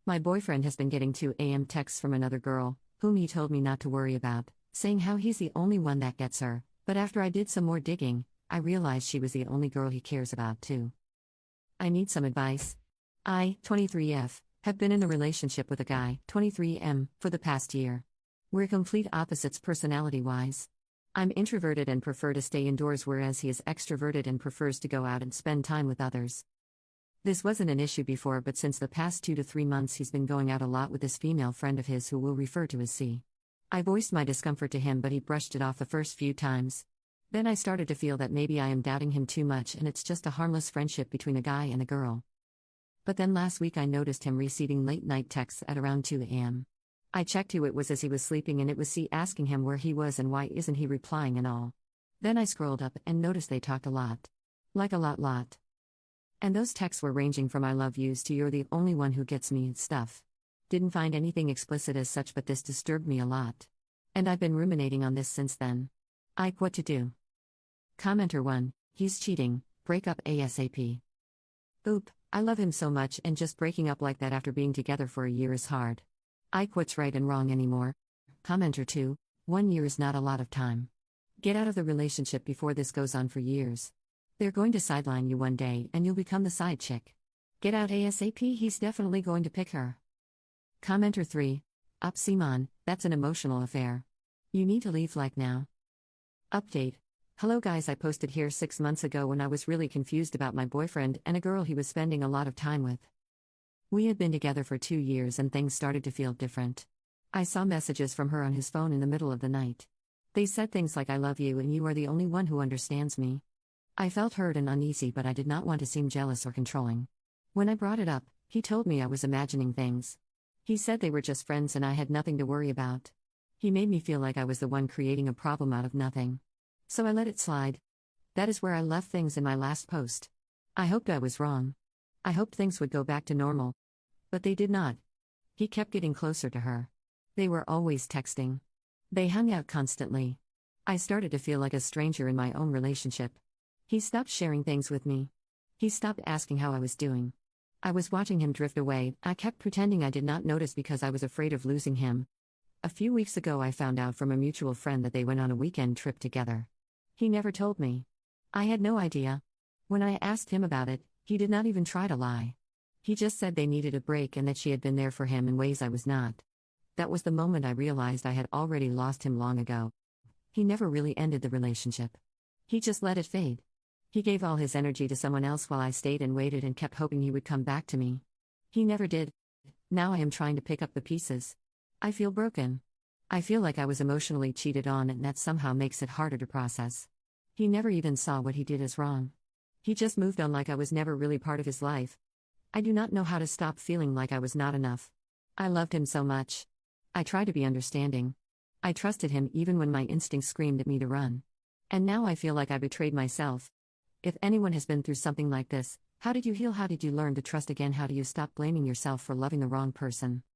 My boyfriend has been getting 2 a.m. texts from another girl, whom he told me not to worry about, saying how he's the only one that gets her, but after I did some more digging, I realized she was the only girl he cares about too. I need some advice. I, 23F, have been in a relationship with a guy, 23M, for the past year. We're complete opposites personality-wise. I'm introverted and prefer to stay indoors, whereas he is extroverted and prefers to go out and spend time with others. This wasn't an issue before, but since the past 2 to 3 months he's been going out a lot with this female friend of his who we'll refer to as C. I voiced my discomfort to him, but he brushed it off the first few times. Then I started to feel that maybe I am doubting him too much and it's just a harmless friendship between a guy and a girl. But then last week I noticed him receiving late-night texts at around 2 a.m. I checked who it was as he was sleeping, and it was C asking him where he was and why isn't he replying and all. Then I scrolled up and noticed they talked a lot. Like a lot. And those texts were ranging from "I love yous" to "you're the only one who gets me" and stuff. Didn't find anything explicit as such, but this disturbed me a lot. And I've been ruminating on this since then. What to do? Commenter 1, he's cheating, break up ASAP. Oop, I love him so much, and just breaking up like that after being together for a year is hard. What's right and wrong anymore? Commenter 2, 1 year is not a lot of time. Get out of the relationship before this goes on for years. They're going to sideline you one day and you'll become the side chick. Get out ASAP, he's definitely going to pick her. Commenter 3, Up Simon, that's an emotional affair. You need to leave like now. Update. Hello guys, I posted here 6 months ago when I was really confused about my boyfriend and a girl he was spending a lot of time with. We had been together for 2 years and things started to feel different. I saw messages from her on his phone in the middle of the night. They said things like "I love you" and "you are the only one who understands me." I felt hurt and uneasy, but I did not want to seem jealous or controlling. When I brought it up, he told me I was imagining things. He said they were just friends and I had nothing to worry about. He made me feel like I was the one creating a problem out of nothing. So I let it slide. That is where I left things in my last post. I hoped I was wrong. I hoped things would go back to normal. But they did not. He kept getting closer to her. They were always texting. They hung out constantly. I started to feel like a stranger in my own relationship. He stopped sharing things with me. He stopped asking how I was doing. I was watching him drift away. I kept pretending I did not notice because I was afraid of losing him. A few weeks ago I found out from a mutual friend that they went on a weekend trip together. He never told me. I had no idea. When I asked him about it, he did not even try to lie. He just said they needed a break and that she had been there for him in ways I was not. That was the moment I realized I had already lost him long ago. He never really ended the relationship. He just let it fade. He gave all his energy to someone else while I stayed and waited and kept hoping he would come back to me. He never did. Now I am trying to pick up the pieces. I feel broken. I feel like I was emotionally cheated on, and that somehow makes it harder to process. He never even saw what he did as wrong. He just moved on like I was never really part of his life. I do not know how to stop feeling like I was not enough. I loved him so much. I tried to be understanding. I trusted him even when my instincts screamed at me to run. And now I feel like I betrayed myself. If anyone has been through something like this, how did you heal? How did you learn to trust again? How do you stop blaming yourself for loving the wrong person?